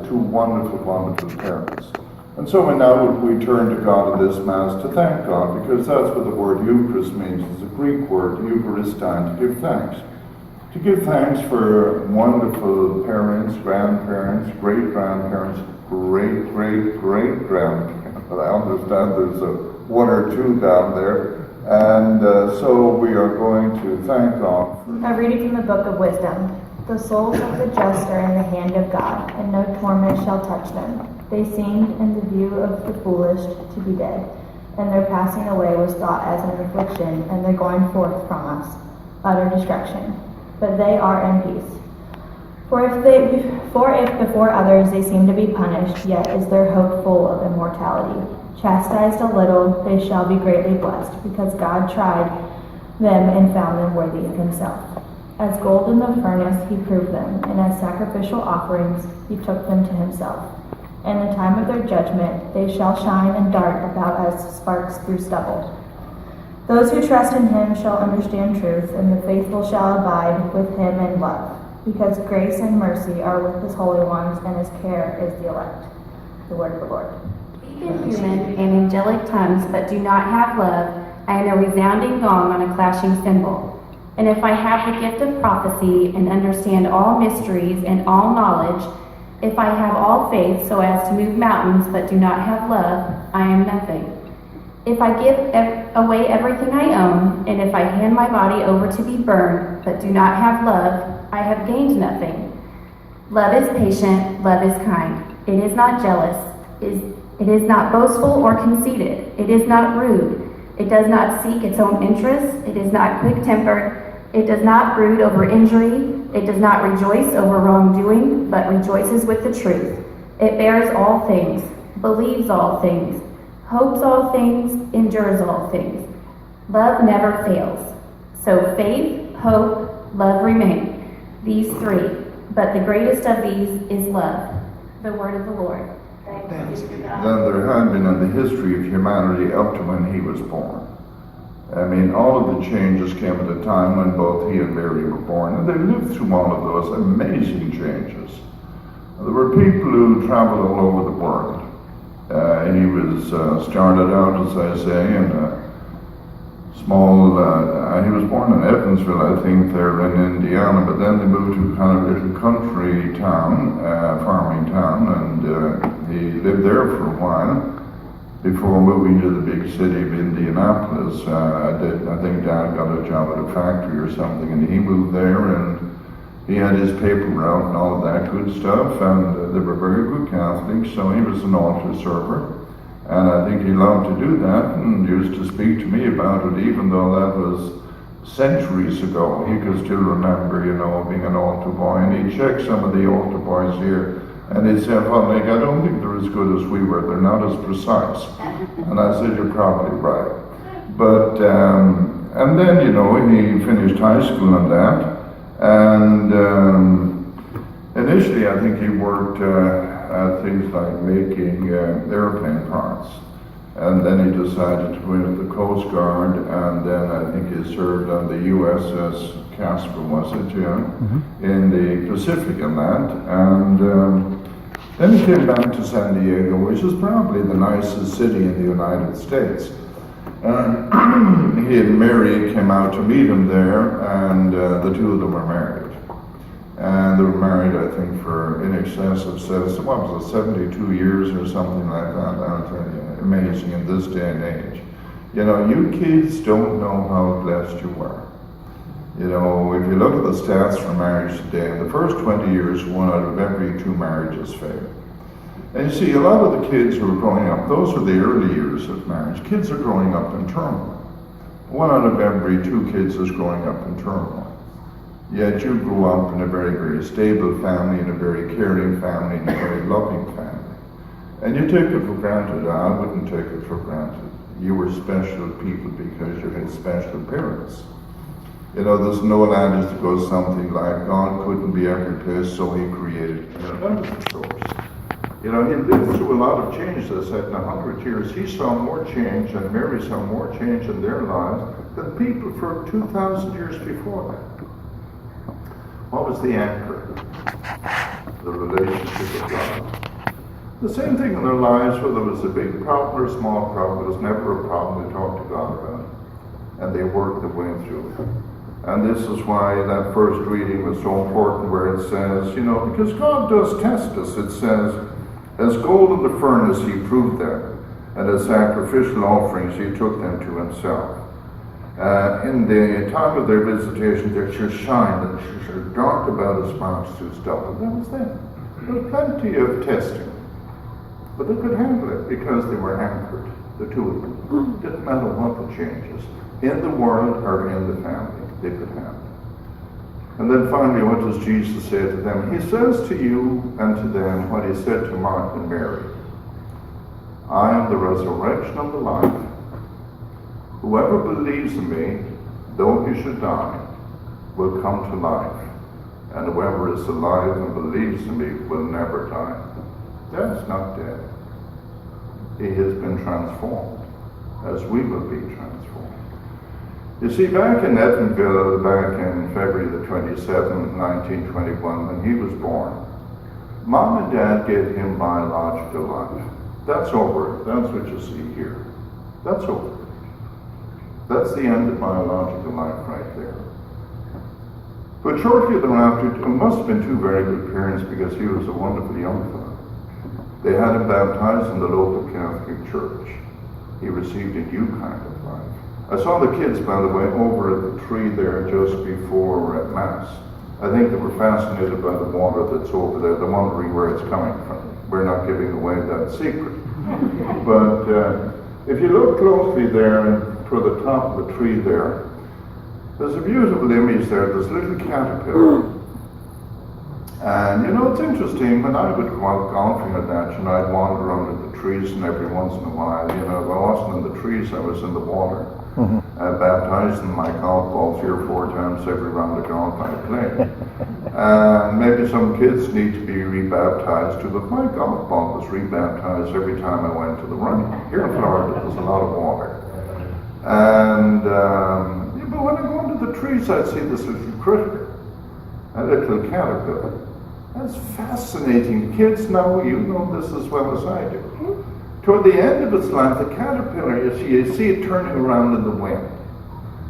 two wonderful, wonderful parents. And so now we turn to God in this Mass to thank God, because that's what the word Eucharist means. It's a Greek word, Eucharistan, to give thanks. To give thanks for wonderful parents, grandparents, great-grandparents, great-great-great-grandparents. I understand there's one or two down there. And so we are going to thank God. A reading from the Book of Wisdom. The souls of the just are in the hand of God, and no torment shall touch them. They seemed in the view of the foolish to be dead, and their passing away was thought as an affliction, and their going forth from us, utter destruction. But they are in peace. For if before others they seem to be punished, yet is their hope full of immortality. Chastised a little, they shall be greatly blessed, because God tried them and found them worthy of himself. As gold in the furnace he proved them, and as sacrificial offerings he took them to himself. In the time of their judgment they shall shine and dart about as sparks through stubble. Those who trust in him shall understand truth, and the faithful shall abide with him in love, because grace and mercy are with his holy ones, and his care is the elect. The word of the Lord. Speak in human and angelic tongues, but do not have love, I am a resounding gong on a clashing cymbal. And if I have the gift of prophecy and understand all mysteries and all knowledge, if I have all faith so as to move mountains but do not have love, I am nothing. If I give away everything I own, and if I hand my body over to be burned but do not have love, I have gained nothing. Love is patient, love is kind. It is not jealous. It is not boastful or conceited. It is not rude. It does not seek its own interests. It is not quick-tempered. It does not brood over injury. It does not rejoice over wrongdoing, but rejoices with the truth. It bears all things, believes all things, hopes all things, endures all things. Love never fails. So faith, hope, love remain. These three, but the greatest of these is love. The word of the Lord. Then there had been in the history of humanity up to when he was born. I mean, all of the changes came at a time when both he and Mary were born, and they lived through all of those amazing changes. There were people who traveled all over the world. He was started out, as I say, in a small, he was born in Evansville, I think, there in Indiana, but then they moved to a kind of little country town, farming town, and he lived there for a while before moving to the big city of Indianapolis. I think Dad got a job at a factory or something, and he moved there, and he had his paper route and all of that good stuff, and they were very good Catholics, so he was an altar server. And I think he loved to do that and used to speak to me about it, even though that was centuries ago. He could still remember, being an altar boy. And he checked some of the altar boys here, and he said, well, Nick, I don't think they're as good as we were. They're not as precise. And I said, you're probably right. But, and then, he finished high school and that. And initially, I think he worked at things like making airplane parts. And then he decided to go into the Coast Guard, and then I think he served on the USS Casper, was it, in the Pacific and that. And then he came back to San Diego, which is probably the nicest city in the United States. And he and Mary came out to meet him there, and the two of them were married. And they were married, I think, for in excess of 72 years or something like that. That's amazing in this day and age. You kids don't know how blessed you are. If you look at the stats for marriage today, in the first 20 years, 1 out of every 2 marriages fail. And you see, a lot of the kids who are growing up, those are the early years of marriage. Kids are growing up in turmoil. 1 out of every 2 kids is growing up in turmoil. Yet you grew up in a very, very stable family, in a very caring family, in a very loving family. And you take it for granted. I wouldn't take it for granted. You were special people because you had special parents. There's no adage that goes something like, God couldn't be every place, so he created the source. He lived through a lot of change, as I said, in 100 years. He saw more change, and Mary saw more change in their lives than people for 2,000 years before that. What was the anchor? the relationship with God. The same thing in their lives, whether it was a big problem or a small problem, it was never a problem. They talked to God about it. And they worked their way through it. And this is why that first reading was so important, where it says, because God does test us. It says, as gold in the furnace he proved them, and as sacrificial offerings he took them to himself. In the time of their visitation, they should shine and they should dart about as sparks through stubble. That was them. There was plenty of testing. But they could handle it because they were anchored, the two of them. It didn't matter what the changes, in the world or in the family, they could handle it. And then finally, what does Jesus say to them? He says to you and to them what he said to Martha and Mary. I am the resurrection and the life. Whoever believes in me, though he should die, will come to life. And whoever is alive and believes in me will never die. That's not dead. He has been transformed, as we will be transformed. You see, back in Evansville, back in February the 27th, 1921, when he was born, Mom and Dad gave him biological life. That's over. That's what you see here. That's over. That's the end of biological life right there. But shortly thereafter, it must have been two very good parents, because he was a wonderful young fellow. They had him baptized in the local Catholic Church. He received a new kind of life. I saw the kids, by the way, over at the tree there just before Mass. I think they were fascinated by the water that's over there. They're wondering where it's coming from. We're not giving away that secret. But if you look closely there, toward the top of the tree there, there's a beautiful image there. There's a little caterpillar. And it's interesting, when I would go out golfing at that, I'd wander under the trees, and every once in a while, if I wasn't in the trees, I was in the water. Baptizing my golf ball 3 or 4 times every round of golf I played. And maybe some kids need to be rebaptized too, but my golf ball was rebaptized every time I went to the run. Here in Florida, there's a lot of water. And but when I go under the trees, I'd see this little critter, a little caterpillar. That's fascinating. Kids now, you know this as well as I do. Toward the end of its life, the caterpillar, you see it turning around in the wind.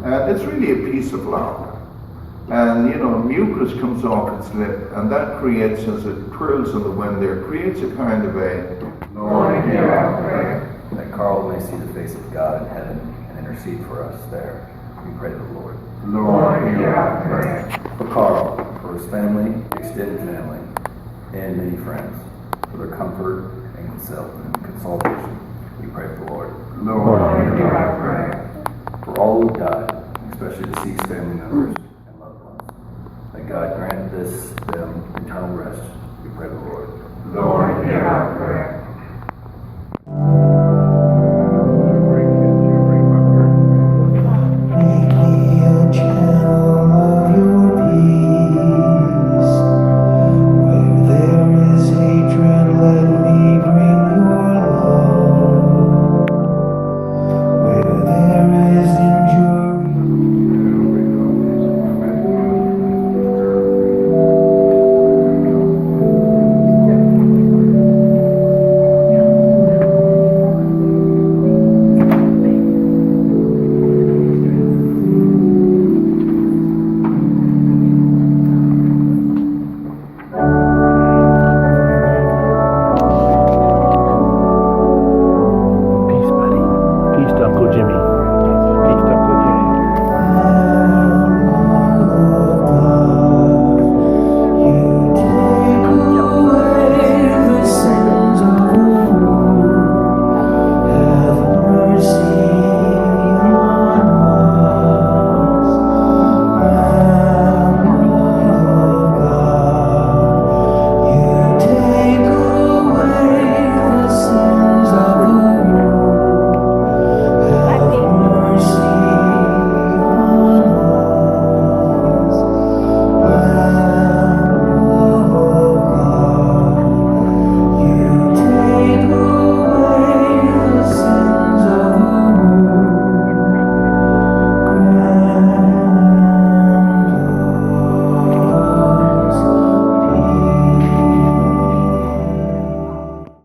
And it's really a piece of lava. And, mucus comes off its lip, and that creates, as it twirls in the wind there, creates a kind of a, Lord, hear our prayer. That Carl may see the face of God in heaven and intercede for us there. We pray to the Lord. Lord, hear our prayer. For Carl, for his family, extended family, and many friends, for their comfort and consolation, we pray to the Lord. Lord, hear our prayer. For all who died, especially deceased family members and loved ones, that God grant them eternal rest, we pray to the Lord. Lord, hear our prayer.